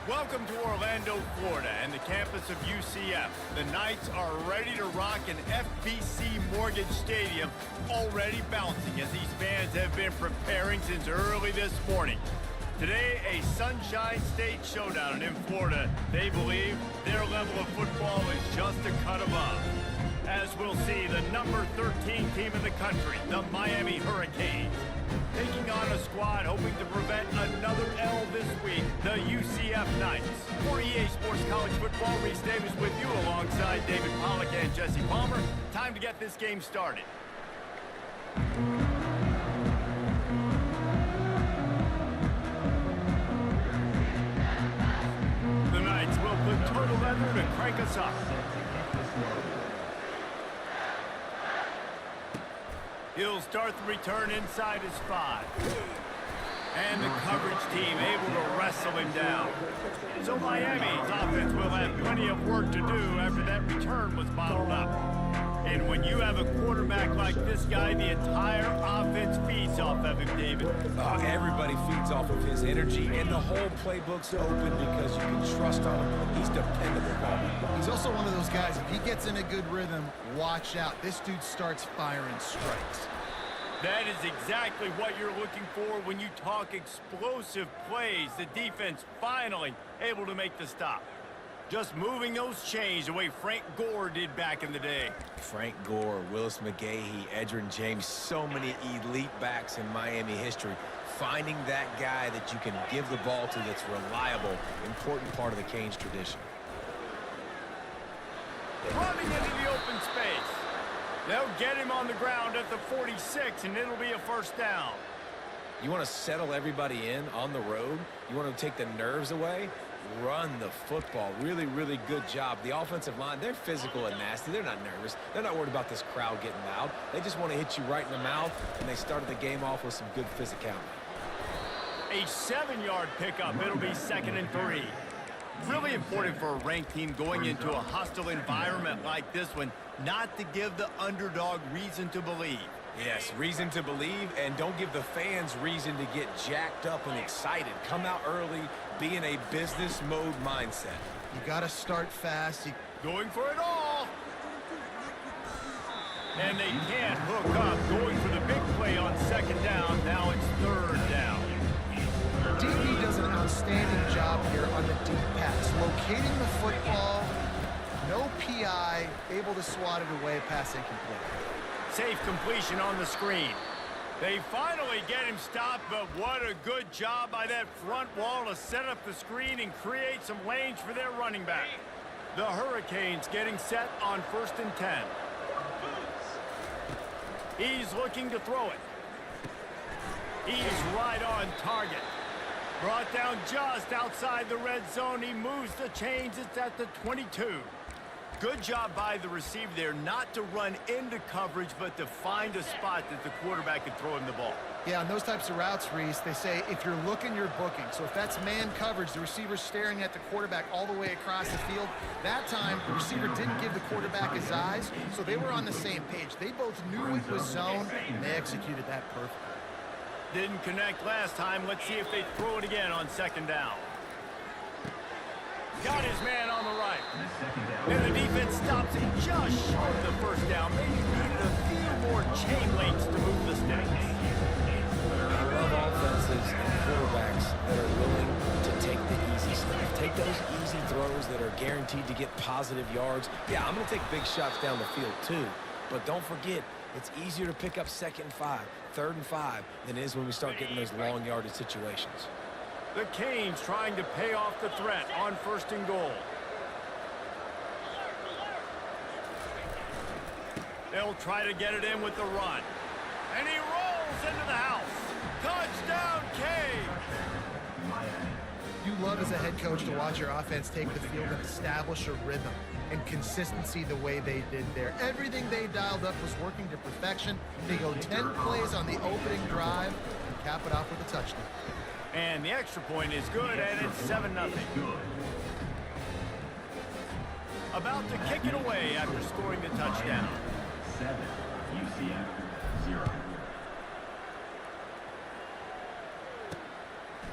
Welcome to Orlando, Florida, and the campus of UCF. The Knights are ready to rock an FBC Mortgage Stadium, already bouncing as these fans have been preparing since early this morning. Today, a Sunshine State showdown, and in Florida, they believe their level of football is just a cut above. As we'll see, the number 13 team in the country, the Miami Hurricanes, taking on a squad hoping to prevent another L this week, the UCF Knights. For EA Sports College Football, Reese Davis with you alongside David Pollack and Jesse Palmer. Time to get this game started. The Knights will put total leather to crank us up. He'll start the return inside his 5. And the coverage team able to wrestle him down. So Miami's offense will have plenty of work to do after that return was bottled up. And when you have a quarterback like this guy, the entire offense feeds off of him, David. Everybody feeds off of his energy, and the whole playbook's open because you can trust on him. He's dependable, Bobby. He's also one of those guys, if he gets in a good rhythm, watch out. This dude starts firing strikes. That is exactly what you're looking for when you talk explosive plays. The defense finally able to make the stop. Just moving those chains the way Frank Gore did back in the day. Frank Gore, Willis McGahee, Edgerrin James, so many elite backs in Miami history. Finding that guy that you can give the ball to that's reliable, important part of the Canes tradition. Running into the open space. They'll get him on the ground at the 46, and it'll be a first down. You want to settle everybody in on the road? You want to take the nerves away? Run the football. Really, really good job. The offensive line, they're physical and nasty. They're not nervous. They're not worried about this crowd getting loud. They just want to hit you right in the mouth, and they started the game off with some good physicality. A 7-yard pickup. It'll be 2nd and 3. Really important for a ranked team going into a hostile environment like this one, not to give the underdog reason to believe. Yes, reason to believe, and don't give the fans reason to get jacked up and excited. Come out early, be in a business mode mindset. You got to start fast. Going for it all. And they can't hook up. Going for the big play on 2nd down. Now it's 3rd down. DB does an outstanding job here on the deep pass. Locating the football, no PI, able to swat it away, pass incomplete. Safe completion on the screen. They finally get him stopped, but what a good job by that front wall to set up the screen and create some lanes for their running back. The Hurricanes getting set on 1st and 10. He's looking to throw it. He's right on target. Brought down just outside the red zone. He moves the chains. It's at the 22. Good job by the receiver there not to run into coverage, but to find a spot that the quarterback can throw him the ball. Yeah, on those types of routes, Reese, they say if you're looking, you're booking. So if that's man coverage, the receiver's staring at the quarterback all the way across the field. That time, the receiver didn't give the quarterback his eyes, so they were on the same page. They both knew it was zone, and they executed that perfectly. Didn't connect last time. Let's see if they throw it again on 2nd down. Got his man on the right. And the defense stops him just short of the 1st down. Maybe needed a few more chain links to move the sticks. I love offenses and quarterbacks that are willing to take the easy stuff. Take those easy throws that are guaranteed to get positive yards. Yeah, I'm going to take big shots down the field too. But don't forget, it's easier to pick up 2nd and 5, 3rd and 5 than it is when we start getting those long yardage situations. The Canes trying to pay off the threat on 1st and goal. They'll try to get it in with the run. And he rolls into the house. Touchdown, Canes! You love as a head coach to watch your offense take the field and establish a rhythm and consistency the way they did there. Everything they dialed up was working to perfection. They go 10 plays on the opening drive and cap it off with a touchdown. And the extra point is good, and it's 7-0. About to kick it away after scoring the touchdown. 7, UCF 0.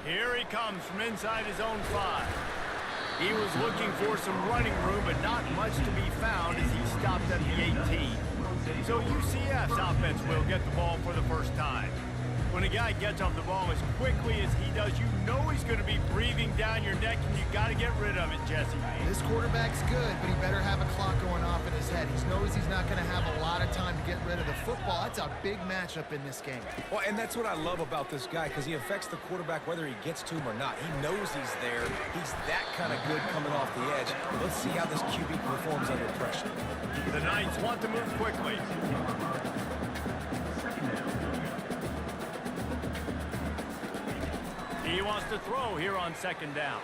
Here he comes from inside his own 5. He was looking for some running room, but not much to be found as he stopped at the 18. So UCF's offense will get the ball for the first time. When a guy gets off the ball as quickly as he does, you know he's going to be breathing down your neck, and you got to get rid of it, Jesse. This quarterback's good, but he better have a clock going off in his head. He knows he's not going to have a lot of time to get rid of the football. That's a big matchup in this game. Well, and that's what I love about this guy, because he affects the quarterback whether he gets to him or not. He knows he's there. He's that kind of good coming off the edge. Let's see how this QB performs under pressure. The Knights want to move quickly. He wants to throw here on second down.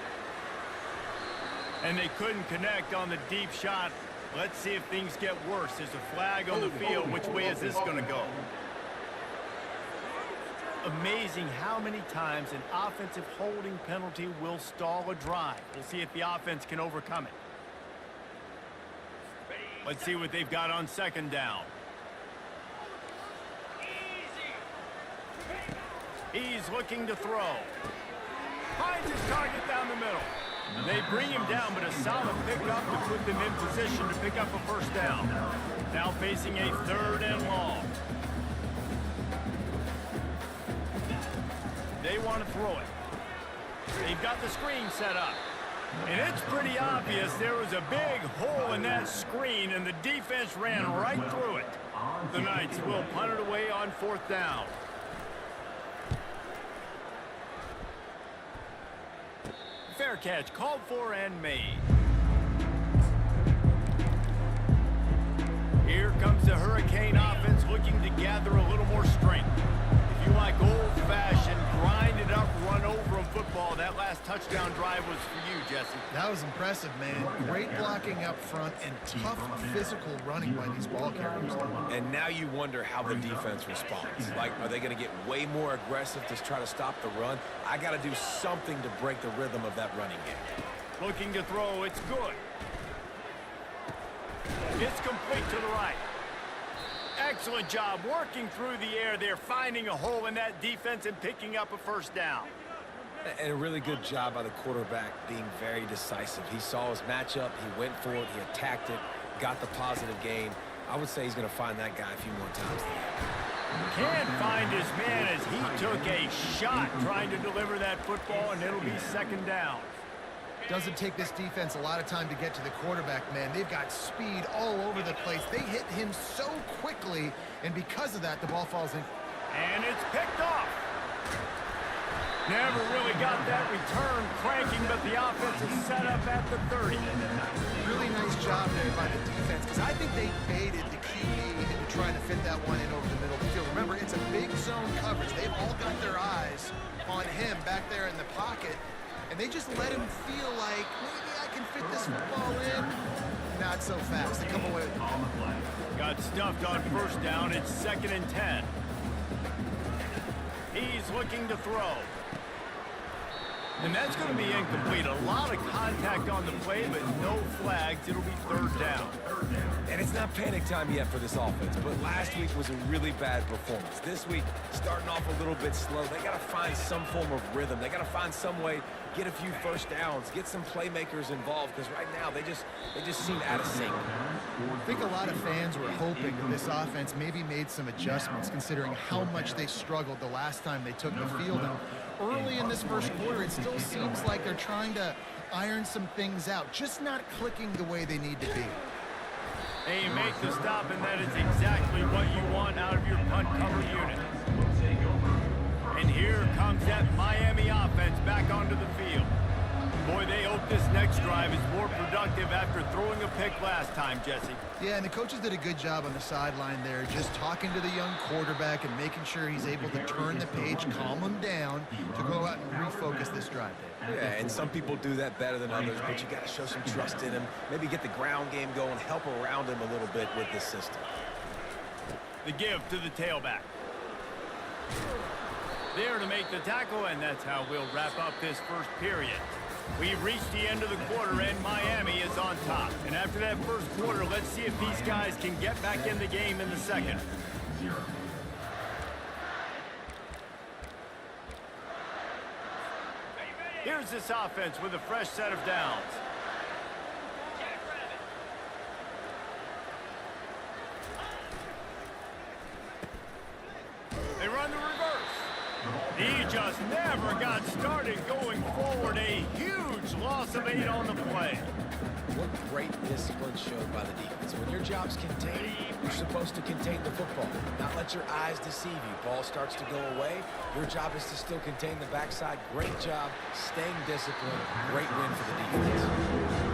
And they couldn't connect on the deep shot. Let's see if things get worse. There's a flag on the field. Which way is this going to go? Amazing how many times an offensive holding penalty will stall a drive. We'll see if the offense can overcome it. Let's see what they've got on second down. He's looking to throw. Finds his target down the middle. They bring him down, but a solid pickup to put them in position to pick up a first down. Now facing a 3rd and long. They want to throw it. They've got the screen set up. And it's pretty obvious there was a big hole in that screen, and the defense ran right through it. The Knights will punt it away on 4th down. Fair catch called for and made. Here comes the Hurricane offense looking to gather a little more strength. If you like old-fashioned, grind it up, run over 'em football, that last touchdown drive was for you, Jesse. That was impressive, man. Great blocking up front and tough physical running by these ball carriers. And now you wonder how the defense responds. Like, are they going to get way more aggressive to try to stop the run? I got to do something to break the rhythm of that running game. Looking to throw, it's good. It's complete to the right. Excellent job working through the air there, finding a hole in that defense and picking up a first down. And a really good job by the quarterback being very decisive. He saw his matchup, he went for it, he attacked it, got the positive gain. I would say he's going to find that guy a few more times. Can't find his man as he took a shot trying to deliver that football, and it'll be 2nd down. Doesn't take this defense a lot of time to get to the quarterback, man. They've got speed all over the place. They hit him so quickly, and because of that, the ball falls in. And it's picked off. Never really got that return cranking, but the offense is set up at the 30. Really nice job there by the defense, because I think they baited the QB into trying to fit that one in over the middle of the field. Remember, it's a big zone coverage. They've all got their eyes on him back there in the pocket, and they just let him feel like, maybe I can fit this football in. Not so fast. They come away with it. Got stuffed on 1st down. It's 2nd and 10. He's looking to throw. And that's going to be incomplete. A lot of contact on the play, but no flags. It'll be 3rd down. And it's not panic time yet for this offense, but last week was a really bad performance. This week, starting off a little bit slow. They got to find some form of rhythm. They got to find some way, get a few first downs, get some playmakers involved, because right now they just seem out of sync. I think a lot of fans were hoping that this offense maybe made some adjustments, considering how much they struggled the last time they took the field. And early in this first quarter, it still seems like they're trying to iron some things out, just not clicking the way they need to be. They make the stop, and that is exactly what you want out of your punt cover unit. And here comes that Miami offense back onto the field. Boy, they hope this next drive is more productive after throwing a pick last time, Jesse. Yeah, and the coaches did a good job on the sideline there, just talking to the young quarterback and making sure he's able to turn the page, calm him down to go out and refocus this drive. Yeah, and some people do that better than others, but you got to show some trust in him, maybe get the ground game going, help around him a little bit with this system. The give to the tailback. There to make the tackle, and that's how we'll wrap up this first period. We've reached the end of the quarter, and Miami is on top. And after that first quarter, let's see if these guys can get back in the game in the second. 0. Here's this offense with a fresh set of downs. They run the reverse. He just never got started going forward. A huge loss of 8 on the play. What great discipline showed by the defense. When your job's contained, you're supposed to contain the football, not let your eyes deceive you. Ball starts to go away. Your job is to still contain the backside. Great job staying disciplined. Great win for the defense.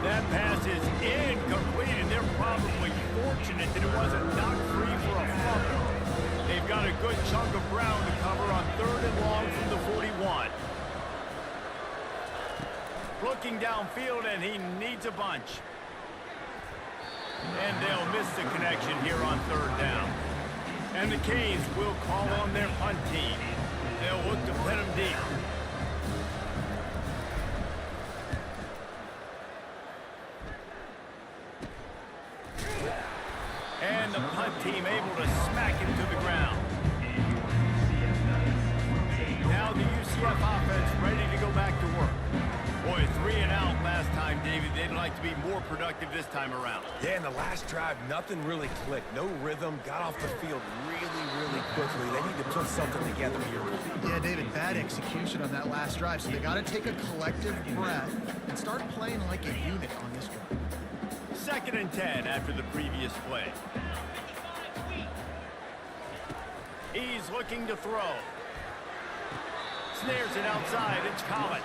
That pass is incomplete, and they're probably fortunate that it wasn't knocked free for a fumble. They've got a good chunk of ground to cover on 3rd and long from the 41. Looking downfield, and he needs a bunch. And they'll miss the connection here on 3rd down. And the Canes will call on their punt team. They'll look to pin them deep. And the punt team able to smack him to the ground. Now the UCF offense ready to go back to work. Boy, 3 and out last time, David. They'd like to be more productive this time around. Yeah, in the last drive, nothing really clicked. No rhythm. Got off the field really quickly. They need to put something together here. Yeah, David, bad execution on that last drive. So they got to take a collective breath and start playing like a unit on this drive. 2nd and 10 after the previous play. He's looking to throw. Snares it outside. It's Collins.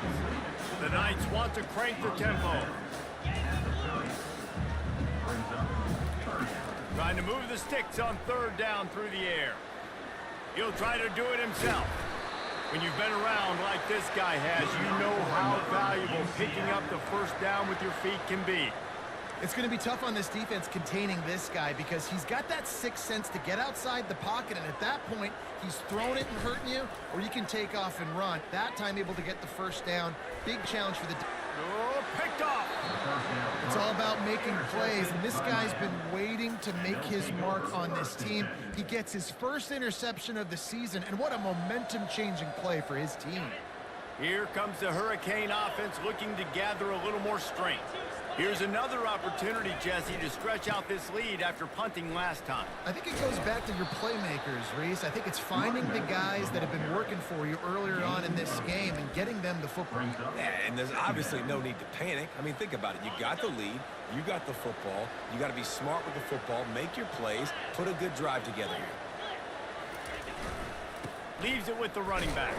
The Knights want to crank their tempo. Trying to move the sticks on 3rd down through the air. He'll try to do it himself. When you've been around like this guy has, you know how valuable picking up the 1st down with your feet can be. It's going to be tough on this defense containing this guy because he's got that 6th sense to get outside the pocket, and at that point, he's throwing it and hurting you, or you can take off and run. That time able to get the 1st down. Big challenge for the Oh, picked off. It's all about making plays, and this guy's been waiting to make his mark on this team. He gets his 1st interception of the season, and what a momentum-changing play for his team. Here comes the Hurricane offense looking to gather a little more strength. Here's another opportunity, Jesse, to stretch out this lead after punting last time. I think it goes back to your playmakers, Reese. I think it's finding the guys that have been working for you earlier on in this game and getting them the football. Yeah, and there's obviously no need to panic. I mean, think about it. You got the lead. You got the football. You got to be smart with the football, make your plays, put a good drive together here. Leaves it with the running back.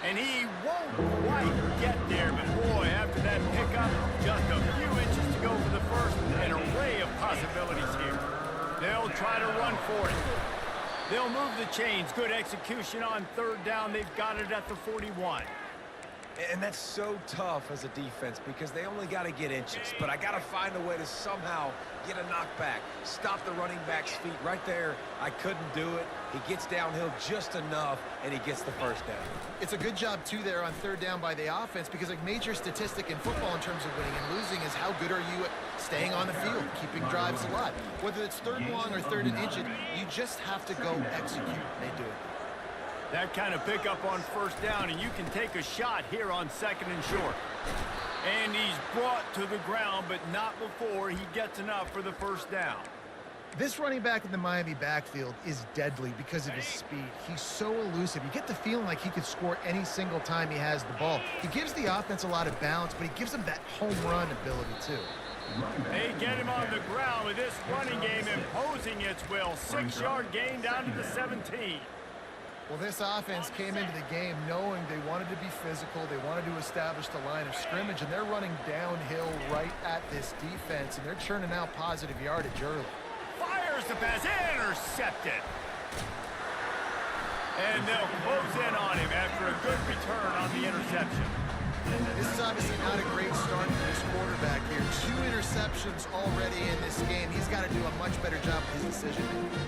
And he won't quite get there, but boy, after that pickup, just a few inches to go for the 1st. An array of possibilities here. They'll try to run for it. They'll move the chains. Good execution on 3rd down. They've got it at the 41. And that's so tough as a defense because they only got to get inches. But I got to find a way to somehow get a knockback, stop the running back's feet right there. I couldn't do it. He gets downhill just enough, and he gets the 1st down. It's a good job, too, there on 3rd down by the offense because a major statistic in football in terms of winning and losing is how good are you at staying on the field, keeping drives alive. Whether it's 3rd long or 3rd and inches, you just have to go execute. They do it. That kind of pickup on 1st down, and you can take a shot here on 2nd and short. And he's brought to the ground, but not before he gets enough for the 1st down. This running back in the Miami backfield is deadly because of his speed. He's so elusive. You get the feeling like he could score any single time he has the ball. He gives the offense a lot of balance, but he gives them that home run ability, too. They get him on the ground with this running game imposing its will. 6-yard gain down to the 17. Well, this offense came into the game knowing they wanted to be physical, they wanted to establish the line of scrimmage, and they're running downhill right at this defense, and they're churning out positive yardage early. Fires the pass, intercepted. And they'll close in on him after a good return on the interception. This is obviously not a great start for this quarterback here. 2 interceptions already in this game. He's got to do a much better job with his decision-making.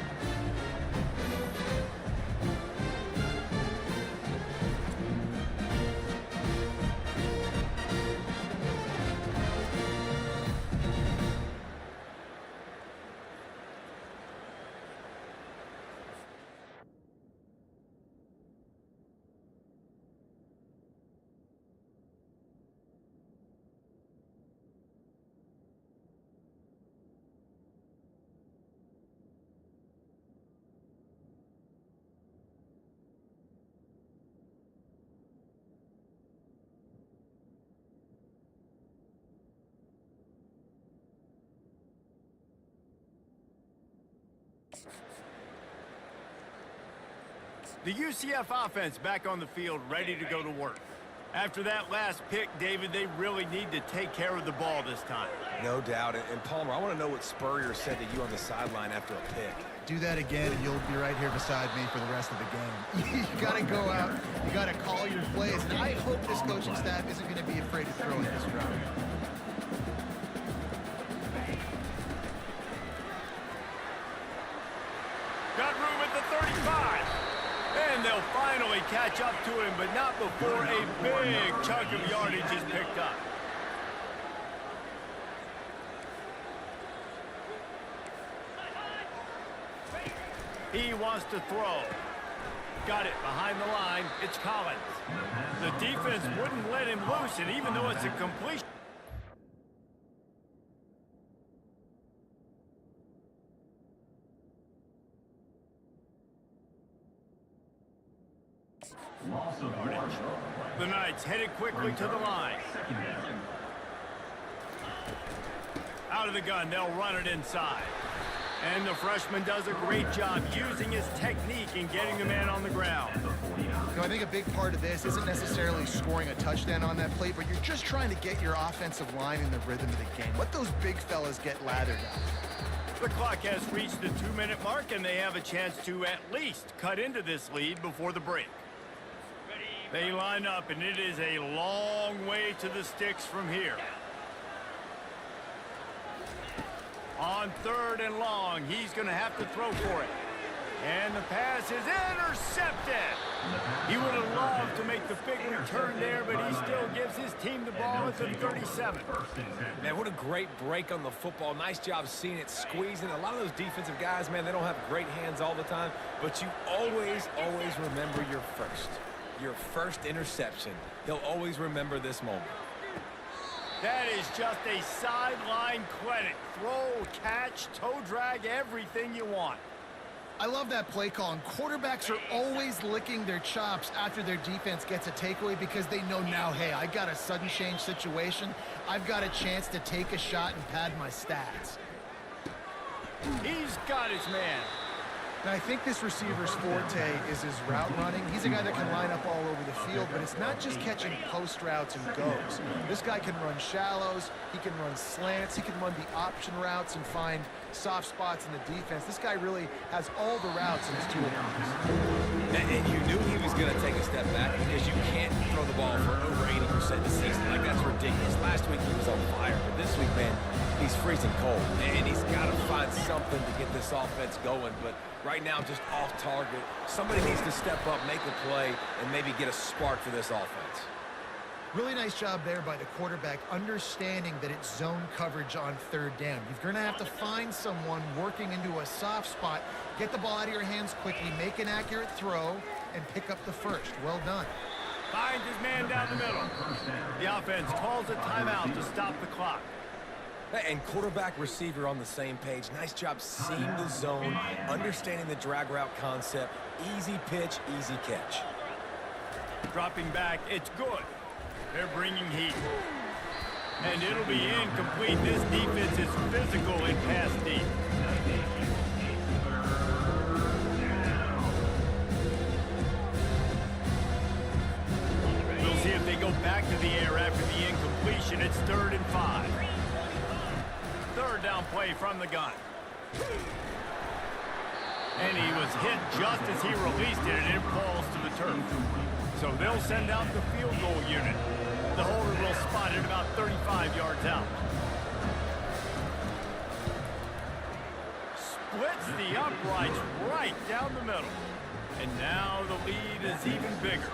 The UCF offense back on the field, ready to go to work. After that last pick, David, they really need to take care of the ball this time. No doubt. And Palmer, I want to know what Spurrier said to you on the sideline after a pick. Do that again, and you'll be right here beside me for the rest of the game. You got to go out. You got to call your plays. And I hope this coaching staff isn't going to be afraid to throw in this route. Got room at the 35. And they'll finally catch up to him, but not before a big chunk of yardage is picked up. He wants to throw. Got it behind the line. It's Collins. The defense wouldn't let him loose, and even though it's a completion. Loss of yardage. The Knights headed quickly to the line. Out of the gun, they'll run it inside. And the freshman does a great job using his technique and getting the man on the ground. I think a big part of this isn't necessarily scoring a touchdown on that play, but you're just trying to get your offensive line in the rhythm of the game. Let those big fellas get lathered up. The clock has reached the 2-minute mark, and they have a chance to at least cut into this lead before the break. They line up, and it is a long way to the sticks from here. On 3rd and long, he's going to have to throw for it. And the pass is intercepted. He would have loved to make the big return there, but he still gives his team the ball at the 37. Man, what a great break on the football. Nice job seeing it squeezing. A lot of those defensive guys, man, they don't have great hands all the time, but you always remember your first interception. They'll always remember this moment. That is just a sideline clinic. Throw, catch, toe drag, everything you want. I love that play call, and quarterbacks are always licking their chops after their defense gets a takeaway because they know now, hey, I got a sudden change situation. I've got a chance to take a shot and pad my stats. He's got his man. And I think this receiver's forte is his route running. He's a guy that can line up all over the field, but it's not just catching post routes and goes. This guy can run shallows, he can run slants, he can run the option routes and find soft spots in the defense. This guy really has all the routes in his toolbox. And you knew he was going to take a step back because you can't throw the ball for over 80% this season. Like, that's ridiculous. Last week he was on fire, but this week, man, he's freezing cold. And he's got to find something to get this offense going. But right now, just off target. Somebody needs to step up, make a play, and maybe get a spark for this offense. Really nice job there by the quarterback, understanding that it's zone coverage on 3rd down. You're going to have to find someone working into a soft spot, get the ball out of your hands quickly, make an accurate throw, and pick up the first. Well done. Finds his man down the middle. The offense calls a timeout to stop the clock. And quarterback receiver on the same page. Nice job seeing the zone, understanding the drag route concept. Easy pitch, easy catch. Dropping back, it's good. They're bringing heat. And it'll be incomplete. This defense is physical in pass deep. We'll see if they go back to the air after the incompletion. It's 3rd and 5. 3rd down play from the gun. And he was hit just as he released it, and it falls to the turf. So they'll send out the field goal unit. The holder will spot it about 35 yards out. Splits the uprights right down the middle. And now the lead is even bigger.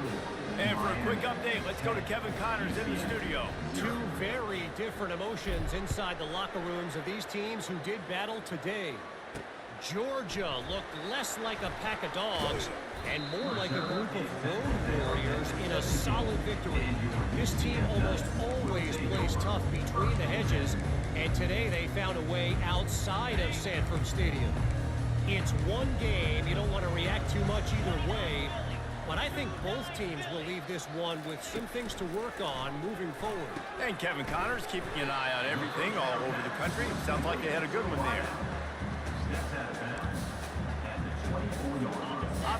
And for a quick update, let's go to Kevin Connors in the studio. Two very different emotions inside the locker rooms of these teams who did battle today. Georgia looked less like a pack of dogs and more like a group of road warriors in a solid victory. This team almost always plays tough between the hedges, and today they found a way outside of Sanford Stadium. It's one game. You don't want to react too much either way, but I think both teams will leave this one with some things to work on moving forward. And Kevin Connors keeping an eye on everything all over the country. Sounds like they had a good one there.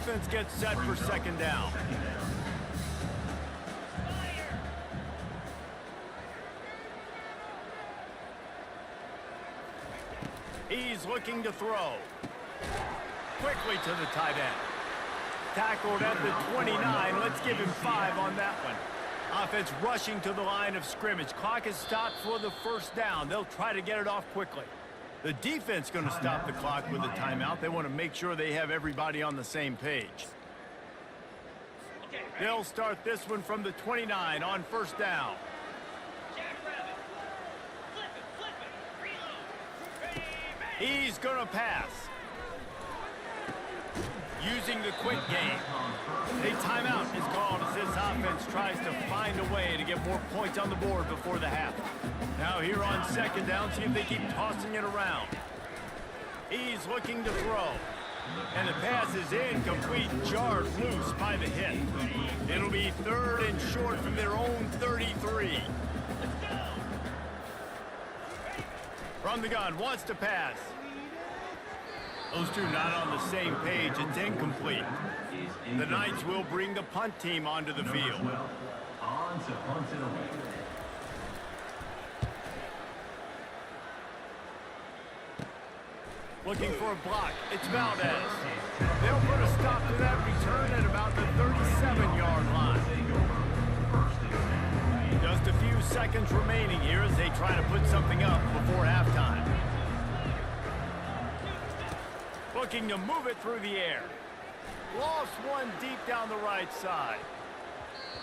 offense gets set for second down. He's looking to throw. Quickly to the tight end. Tackled at the 29. Let's give him 5 on that one. Offense rushing to the line of scrimmage. Clock is stopped for the first down. They'll try to get it off quickly. The defense going to stop the clock with a timeout. They want to make sure they have everybody on the same page. They'll start this one from the 29 on first down. He's going to pass. Using the quick game. A timeout is called as this offense tries to find a way to get more points on the board before the half. Now here on second down, see if they keep tossing it around. He's looking to throw. And the pass is incomplete, jarred loose by the hit. It'll be 3rd and short from their own 33. From the gun, wants to pass. Those two not on the same page. It's incomplete. The Knights will bring the punt team onto the field. On to punt it away. Looking for a block. It's Valdez. They'll put a stop to that return at about the 37-yard line. Just a few seconds remaining here as they try to put something up before halftime. Looking to move it through the air. Lost one deep down the right side.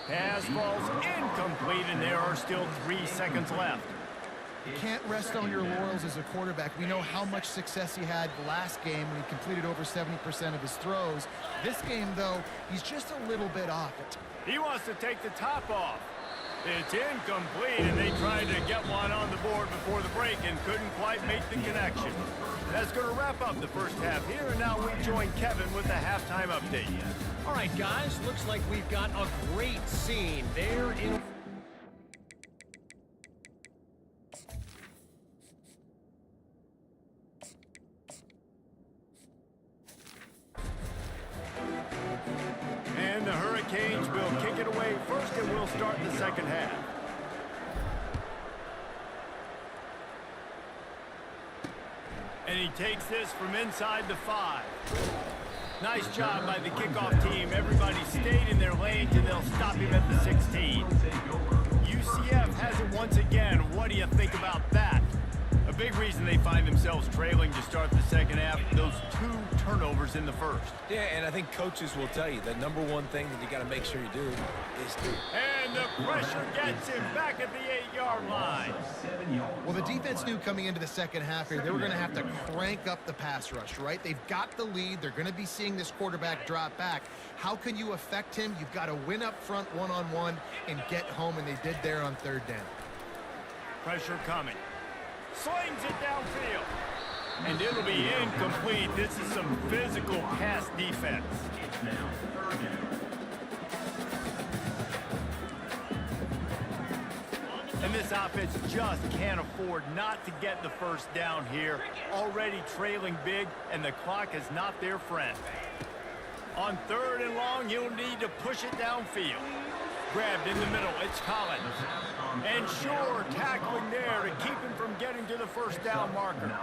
Pass falls incomplete, and there are still 3 seconds left. You can't rest on your laurels as a quarterback. We know how much success he had last game when he completed over 70% of his throws. This game, though, he's just a little bit off it. He wants to take the top off. It's incomplete, and they tried to get one on the board before the break and couldn't quite make the connection. That's going to wrap up the first half here, and now we join Kevin with the halftime update. All right, guys, looks like we've got a great scene there in... And the Hurricanes will kick it away first, and we'll start the second half. And he takes this from inside the 5. Nice job by the kickoff team. Everybody stayed in their lanes, and they'll stop him at the 16. UCF has it once again. What do you think about that? A big reason they find themselves trailing to start the second half, those 2 turnovers in the first. Yeah, and I think coaches will tell you the number one thing that you got to make sure you do is to... And the pressure gets him back at the 8-yard line. Well, the defense knew coming into the second half here, they were going to have to crank up the pass rush, right? They've got the lead. They're going to be seeing this quarterback drop back. How can you affect him? You've got to win up front one-on-one and get home, and they did there on 3rd down. Pressure coming. Slings it downfield. And it'll be incomplete. This is some physical pass defense. And this offense just can't afford not to get the first down here. Already trailing big, and the clock is not their friend. On 3rd and long, he'll need to push it downfield. Grabbed in the middle, it's Collins. And sure, tackling there to keep him from getting to the first down marker.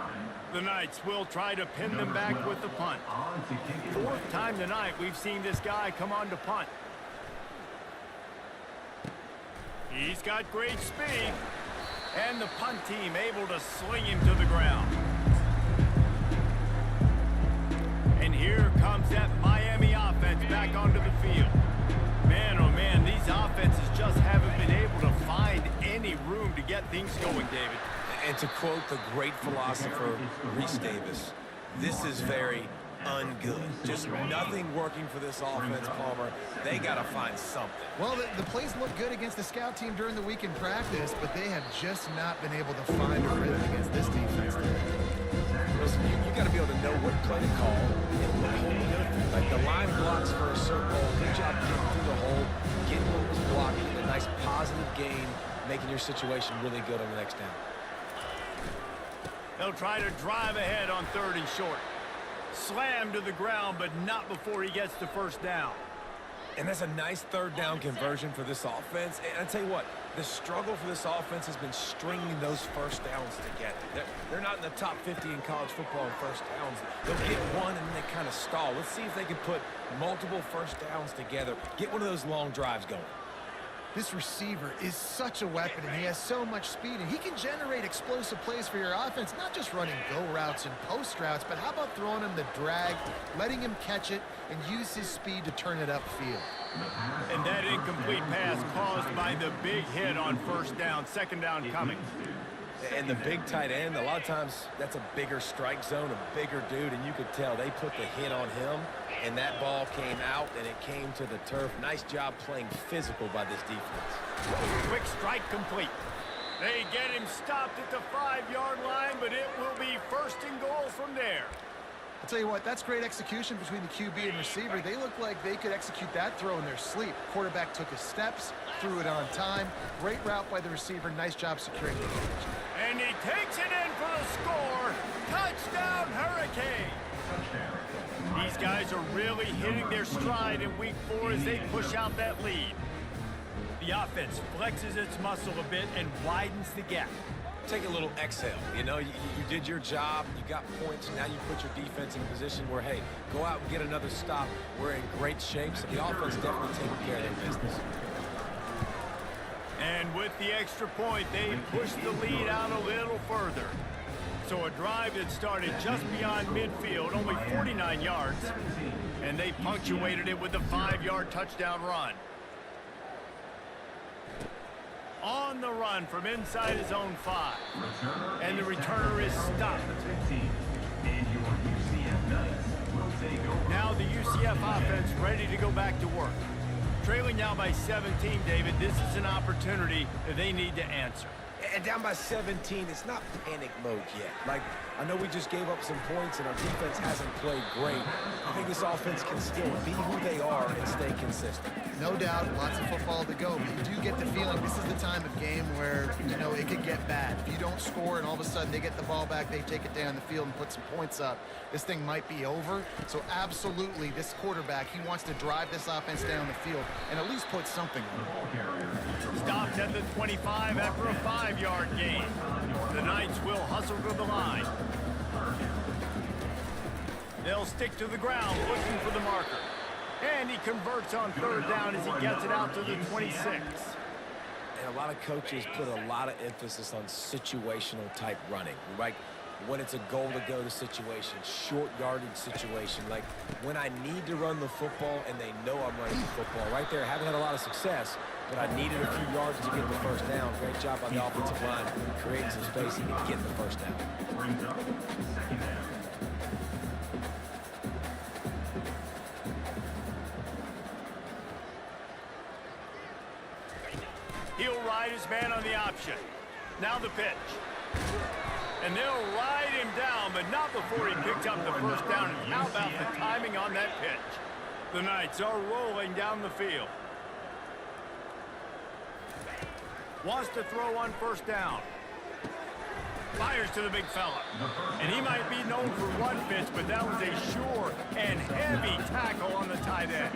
The Knights will try to pin them back with the punt. 4th time tonight we've seen this guy come on to punt. He's got great speed. And the punt team able to sling him to the ground. And here comes that Miami offense back onto the field. Man, oh man, these offenses just haven't been able to find any room to get things going, David. And to quote the great philosopher, Reese Davis, this is very ungood. Just nothing working for this offense, Palmer. They got to find something. Well, the plays look good against the scout team during the week in practice, but they have just not been able to find a rhythm against this defense. Listen, you got to be able to know what play to call and what hole to go through. Like the line blocks for a certain hole. Good job getting through the hole, getting what was blocking, a nice positive gain, making your situation really good on the next down. They'll try to drive ahead on 3rd and short. Slammed to the ground, but not before he gets the first down. And that's a nice third down conversion for this offense. And I tell you what, the struggle for this offense has been stringing those first downs together. They're not in the top 50 in college football in first downs. They'll get one and then they kind of stall. Let's see if they can put multiple first downs together, get one of those long drives going. This receiver is such a weapon, and he has so much speed, and he can generate explosive plays for your offense, not just running go routes and post routes, but how about throwing him the drag, letting him catch it, and use his speed to turn it upfield. And that incomplete pass caused by the big hit on first down, second down coming. And the big tight end, a lot of times that's a bigger strike zone, a bigger dude, and you could tell they put the hit on him, and that ball came out, and it came to the turf. Nice job playing physical by this defense. Quick strike complete. They get him stopped at the 5-yard line, but it will be first and goal from there. I'll tell you what, that's great execution between the QB and receiver. They look like they could execute that throw in their sleep. Quarterback took his steps, threw it on time. Great route by the receiver. Nice job securing the catch. And he takes it in for the score. Touchdown, Hurricane. These guys are really hitting their stride in week 4 as they push out that lead. The offense flexes its muscle a bit and widens the gap. Take a little exhale. You know, you did your job, you got points, now you put your defense in a position where, hey, go out and get another stop. We're in great shape, so the offense definitely taking care of their business. And with the extra point, they push the lead out a little further. So a drive that started just beyond midfield, only 49 yards, and they punctuated it with a 5-yard touchdown run. On the run from inside his own 5. And the returner is stopped. Now the UCF offense ready to go back to work. Trailing now by 17, David, this is an opportunity that they need to answer. And down by 17, it's not panic mode yet. Like, I know we just gave up some points and our defense hasn't played great. I think this offense can still be who they are and stay consistent. No doubt, lots of football to go, but you do get the feeling this is the time of game where, you know, it could get bad. If you don't score and all of a sudden they get the ball back, they take it down the field and put some points up, this thing might be over. So absolutely, this quarterback, he wants to drive this offense down the field and at least put something on. Stopped at the 25 after a 5-yard gain. The Knights will hustle to the line. They'll stick to the ground looking for the marker. And he converts on third down as he gets it out to the 26. And a lot of coaches put a lot of emphasis on situational type running, right? When it's a goal to go to situation, short yardage situation, like when I need to run the football and they know I'm running the football. Right there, haven't had a lot of success, but I needed a few yards to get the first down. Great job by the offensive line, creating some spacing and getting the first down. Brings up second down. He'll ride his man on the option. Now the pitch. And they'll ride him down, but not before he picks up the first down. And how about the timing on that pitch? The Knights are rolling down the field. Wants to throw on first down. Fires to the big fella. And he might be known for one pitch, but that was a sure and heavy tackle on the tight end.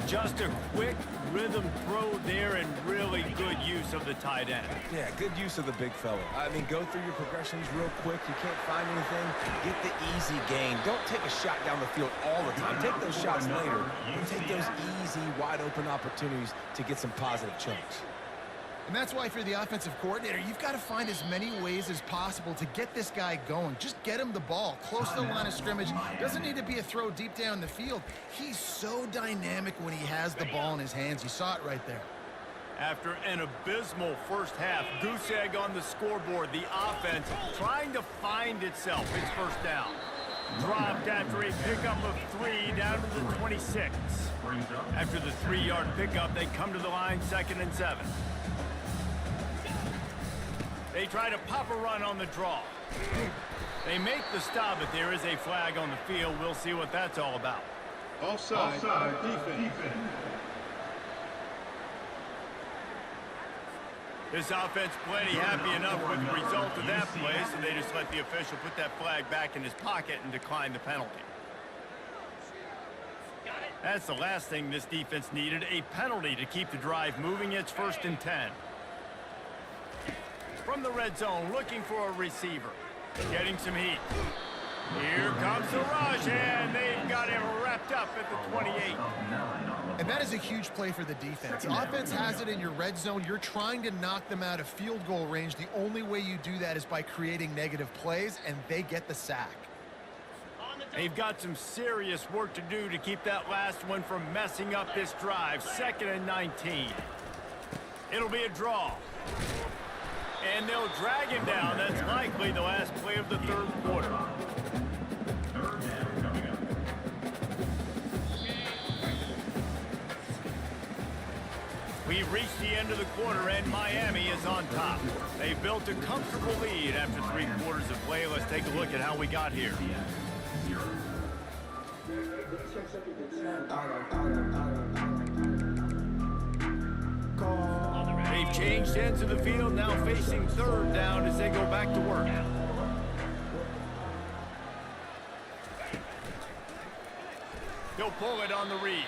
Just a quick rhythm throw there and really good use of the tight end. Yeah, good use of the big fella. I mean, go through your progressions real quick. You can't find anything. Get the easy gain. Don't take a shot down the field all the time. Take those shots later. And take those easy, wide-open opportunities to get some positive chunks. And that's why if you're the offensive coordinator, you've got to find as many ways as possible to get this guy going. Just get him the ball close to the line of scrimmage. Doesn't need to be a throw deep down the field. He's so dynamic when he has the ball in his hands. You saw it right there. After an abysmal first half, goose egg on the scoreboard, the offense trying to find itself. It's first down. Dropped after a pickup of 3 down to the 26. After the 3-yard pickup, they come to the line 2nd and 7. They try to pop a run on the draw. They make the stop, but there is a flag on the field. We'll see what that's all about. Offside, defense. This offense plenty happy enough with the result of that play, so they just let the official put that flag back in his pocket and decline the penalty. That's the last thing this defense needed, a penalty to keep the drive moving. It's 1st and 10. From the red zone, looking for a receiver. Getting some heat. Here comes the rush, and they've got him wrapped up at the 28. And that is a huge play for the defense. Offense has it in your red zone. You're trying to knock them out of field goal range. The only way you do that is by creating negative plays, and they get the sack. They've got some serious work to do to keep that last one from messing up this drive. 2nd and 19. It'll be a draw. And they'll drag him down. That's likely the last play of the 3rd quarter. We've reached the end of the quarter, and Miami is on top. They've built a comfortable lead after 3 quarters of play. Let's take a look at how we got here. They've changed ends of the field, now facing 3rd down as they go back to work. He'll pull it on the read.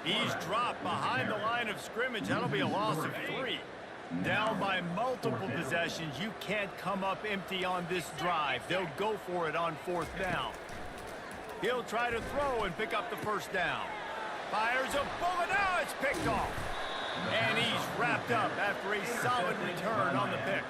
He's dropped behind the line of scrimmage. That'll be a loss of 3. Down by multiple possessions. You can't come up empty on this drive. They'll go for it on 4th down. He'll try to throw and pick up the 1st down. Fires a bullet. Now it's picked off. And he's wrapped up after a solid return on the pick.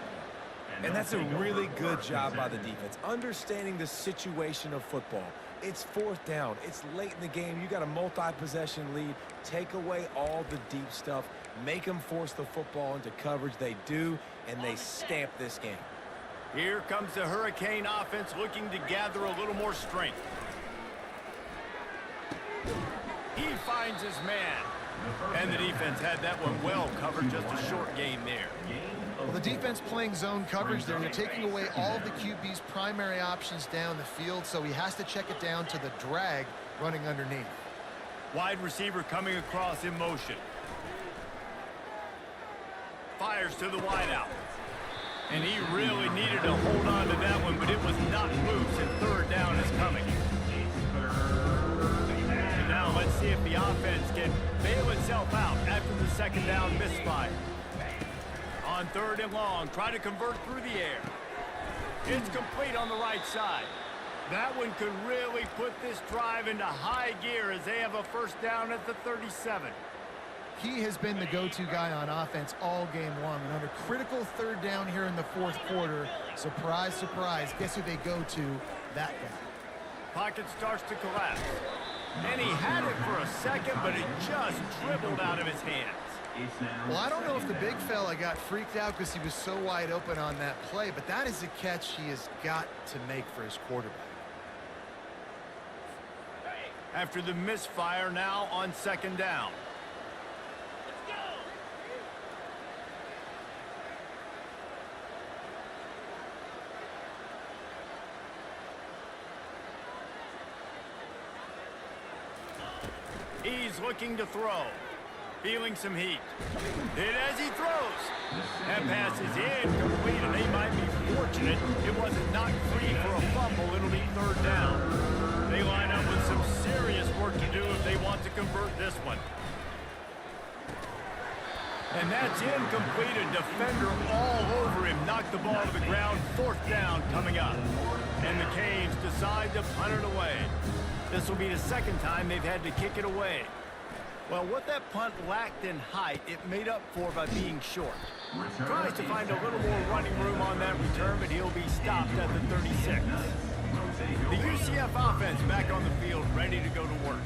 And that's a really good job by the defense, understanding the situation of football. It's 4th down. It's late in the game. You got a multi-possession lead. Take away all the deep stuff. Make them force the football into coverage. They do, and they stamp this game. Here comes the Hurricane offense looking to gather a little more strength. He finds his man. And the defense had that one well covered. Just a short gain there. Well, the defense playing zone coverage there. They're taking away all of the QB's primary options down the field, so he has to check it down to the drag running underneath. Wide receiver coming across in motion. Fires to the wideout. And he really needed to hold on to that one, but it was not loose, and 3rd down is coming. And now let's see if the offense can bail itself out after the 2nd down misfire. On 3rd and long, try to convert through the air. It's complete on the right side. That one could really put this drive into high gear as they have a 1st down at the 37. He has been the go-to guy on offense all game long. And under critical 3rd down here in the 4th quarter, surprise, surprise, guess who they go to? That guy. Pocket starts to collapse. And he had it for a second, but it just dribbled out of his hands. Well, I don't know if the big fella got freaked out because he was so wide open on that play, but that is a catch he has got to make for his quarterback. After the misfire, now on 2nd down. He's looking to throw. Feeling some heat. Hit as he throws. That pass is incomplete, and they might be fortunate it wasn't knocked free for a fumble. It'll be 3rd down. They line up with some serious work to do if they want to convert this one. And that's incomplete. A defender all over him. Knocked the ball to the ground. 4th down coming up. And the Canes decide to punt it away. This will be the 2nd time they've had to kick it away. Well, what that punt lacked in height, it made up for by being short. Tries to find a little more running room on that return, but he'll be stopped at the 36. The UCF offense back on the field, ready to go to work.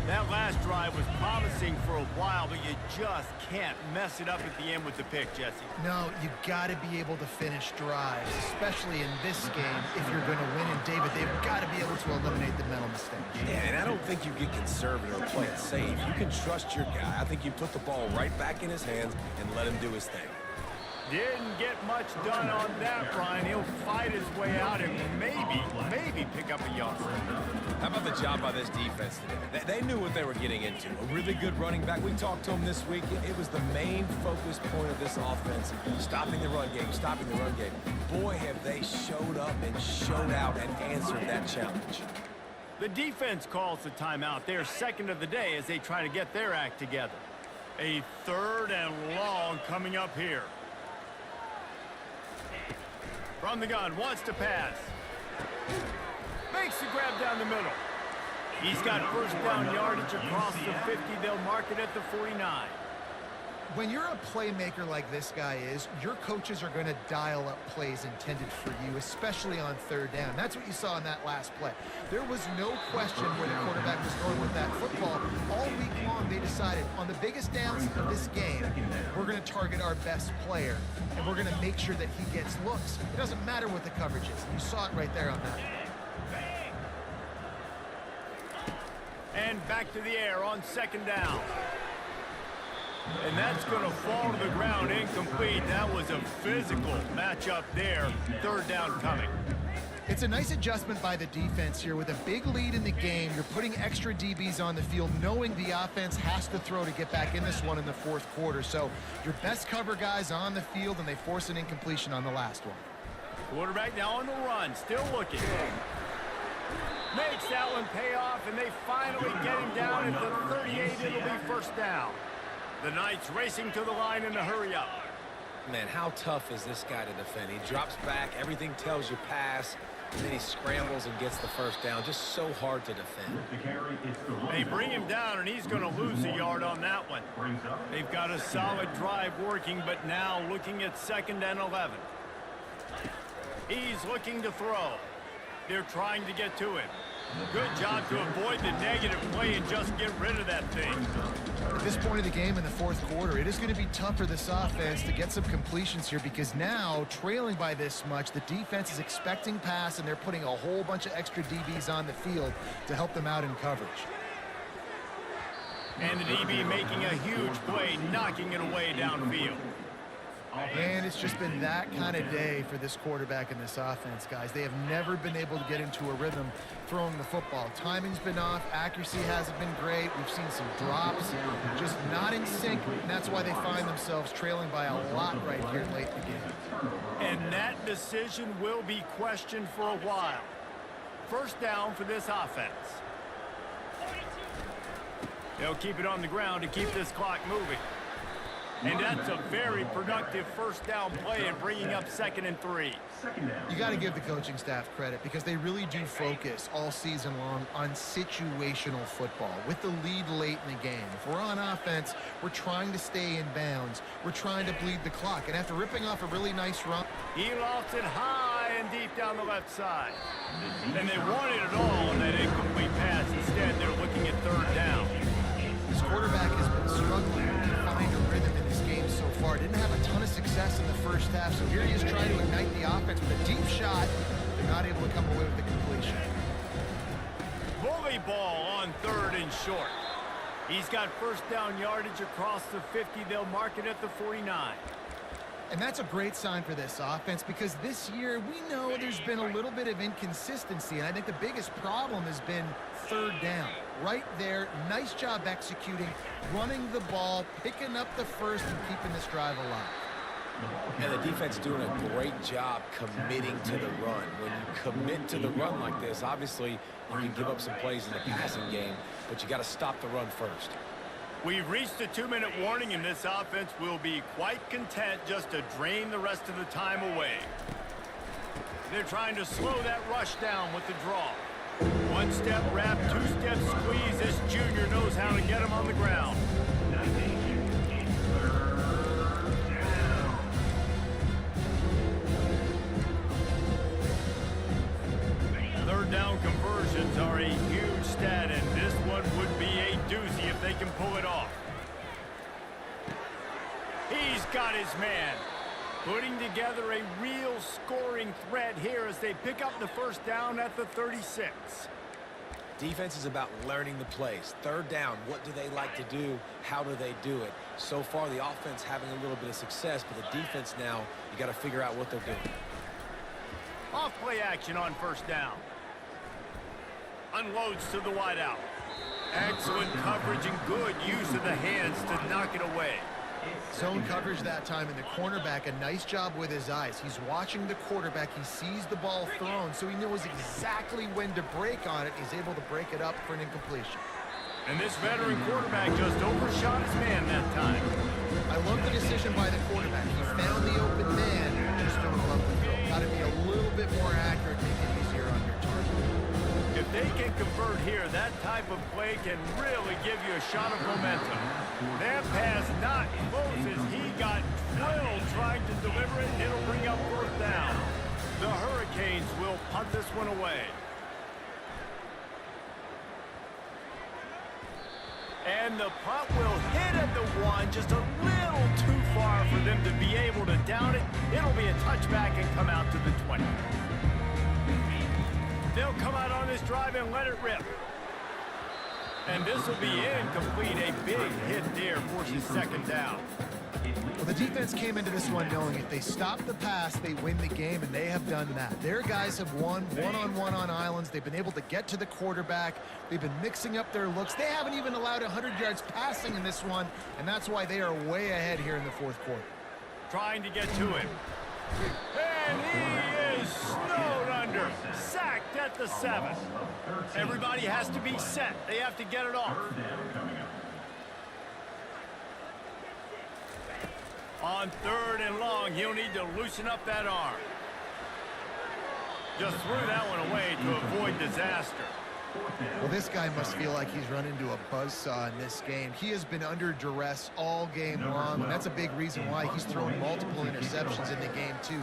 That last drive was promising for a while, but you just can't mess it up at the end with the pick, Jesse. No, you got to be able to finish drives, especially in this game. If you're going to win, and David, they've got to be able to eliminate the mental mistakes. Yeah, and I don't think you get conservative or play it safe. You can trust your guy. I think you put the ball right back in his hands and let him do his thing. Didn't get much done on that, Brian. He'll fight his way out and maybe pick up a yard. How about the job by this defense today? They knew what they were getting into. A really good running back. We talked to him this week. It was the main focus point of this offense. Stopping the run game, stopping the run game. Boy, have they showed up and showed out and answered that challenge. The defense calls the timeout. They're second of the day as they try to get their act together. A 3rd and long coming up here. From the gun, wants to pass. Makes the grab down the middle. He's got first down yardage across the 50. They'll mark it at the 49. When you're a playmaker like this guy is, your coaches are going to dial up plays intended for you, especially on 3rd down. That's what you saw in that last play. There was no question where the quarterback was going with that football. All week long, they decided on the biggest downs of this game, we're going to target our best player, and we're going to make sure that he gets looks. It doesn't matter what the coverage is. You saw it right there on that. And back to the air on 2nd down. And that's going to fall to the ground incomplete. That was a physical matchup there. 3rd down coming. It's a nice adjustment by the defense here. With a big lead in the game, you're putting extra DBs on the field, knowing the offense has to throw to get back in this one in the 4th quarter. So your best cover guys on the field, and they force an incompletion on the last one. Quarterback now on the run, still looking. Makes that one pay off, and they finally get him down at the 38. It'll be 1st down. The Knights racing to the line in a hurry up. Man, how tough is this guy to defend? He drops back, everything tells you pass, and then he scrambles and gets the 1st down. Just so hard to defend. They bring him down, and he's going to lose a yard on that one. They've got a solid drive working, but now looking at 2nd and 11. He's looking to throw. They're trying to get to him. Good job to avoid the negative play and just get rid of that thing. At this point of the game in the 4th quarter, it is going to be tough for this offense to get some completions here, because now, trailing by this much, the defense is expecting pass, and they're putting a whole bunch of extra DBs on the field to help them out in coverage. And the DB making a huge play, knocking it away downfield. And it's just been that kind of day for this quarterback and this offense, guys. They have never been able to get into a rhythm throwing the football. Timing's been off. Accuracy hasn't been great. We've seen some drops, just not in sync, and that's why they find themselves trailing by a lot right here late in the game. And that decision will be questioned for a while. 1st down for this offense. They'll keep it on the ground to keep this clock moving. And that's a very productive 1st down play and bringing up 2nd and 3. You got to give the coaching staff credit, because they really do focus all season long on situational football. With the lead late in the game, if we're on offense, we're trying to stay in bounds. We're trying to bleed the clock. And after ripping off a really nice run, He lofts it high and deep down the left side. And they wanted it all on that incomplete pass. Instead, they're looking at 3rd down. this quarterback has been struggling to find a rhythm in this game so far. Didn't have a ton of success in the 1st half, so here he is trying to ignite the offense with a deep shot. They're not able to come away with the completion. Bully ball on 3rd and short. He's got 1st down yardage across the 50. They'll mark it at the 49. And that's a great sign for this offense, because this year we know there's been a little bit of inconsistency, and I think the biggest problem has been 3rd down. Right there, nice job executing, running the ball, picking up the 1st, and keeping this drive alive. And the defense doing a great job committing to the run. When you commit to the run like this, obviously you can give up some plays in the passing game, but you got to stop the run first. We've reached a 2-minute warning, and this offense will be quite content just to drain the rest of the time away. They're trying to slow that rush down with the draw. 1-step wrap, 2-step squeeze. This junior knows how to get him on the ground. 3rd down conversions are a huge stat, and this one would be a doozy if they can pull it off. He's got his man. Putting together a real scoring threat here as they pick up the 1st down at the 36. Defense is about learning the plays. Third down, what do they like to do? How do they do it? So far, the offense having a little bit of success, but the defense now, you got to figure out what they're doing. Off play action on first down. Unloads to the wideout. Excellent coverage and good use of the hands to knock it away. Zone coverage that time, and the cornerback, a nice job with his eyes. He's watching the quarterback. He sees the ball thrown, so he knows exactly when to break on it. He's able to break it up for an incompletion. And this veteran quarterback just overshot his man that time. I love the decision by the quarterback. He found the open man, just don't love the throw. Got to be a little bit more accurate, make it easier on your target. If they can convert here, that type of play can really give you a shot of momentum. That pass not close as he got drilled trying to deliver it, and it'll bring up fourth down. The Hurricanes will punt this one away. And the punt will hit at the one, just a little too far for them to be able to down it. It'll be a touchback and come out to the 20. They'll come out on this drive and let it rip. And this will be incomplete. A big hit there forces second down. Well, the defense came into this one knowing if they stop the pass, they win the game, and they have done that. Their guys have won one-on-one on islands. They've been able to get to the quarterback. They've been mixing up their looks. They haven't even allowed 100 yards passing in this one, and that's why they are way ahead here in the fourth quarter. Trying to get to him. And he is snowed under. Sacked at the 7. Everybody has to be set. They have to get it off. On third and long, he'll need to loosen up that arm. Just threw that one away to avoid disaster. Well, this guy must feel like he's run into a buzzsaw in this game. He has been under duress all game long, and that's a big reason why he's thrown multiple interceptions in the game, too.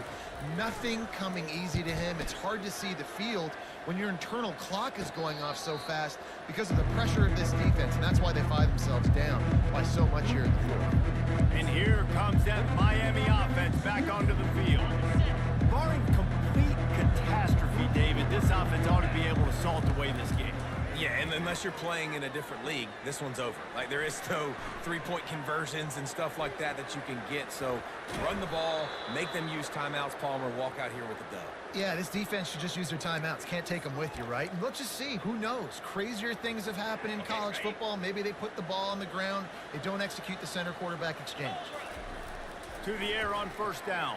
Nothing coming easy to him. It's hard to see the field when your internal clock is going off so fast because of the pressure of this defense, and that's why they find themselves down by so much here in the fourth. And here comes that Miami offense back onto the field. Barring complete catastrophe, David, this offense ought to be able to salt away this game. Yeah, and unless you're playing in a different league, this one's over. Like, there is no three-point conversions and stuff like that that you can get. So run the ball, make them use timeouts, Palmer, walk out here with the dub. Yeah, this defense should just use their timeouts. Can't take them with you, right? And let's just see. Who knows? Crazier things have happened in college football. Maybe they put the ball on the ground. They don't execute the center quarterback exchange. To the air on first down.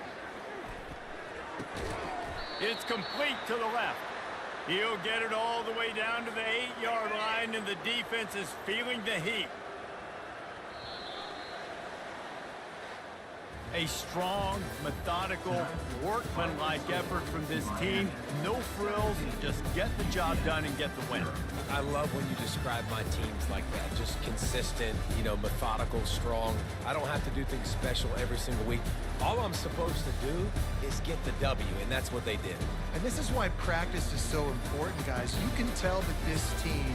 It's complete to the left. He'll get it all the way down to the 8-yard line, and the defense is feeling the heat. A strong, methodical, workmanlike effort from this team. No frills, just get the job done and get the win. I love when you describe my teams like that. Just consistent, you know, methodical, strong. I don't have to do things special every single week. All I'm supposed to do is get the W, and that's what they did. And this is why practice is so important, guys. You can tell that this team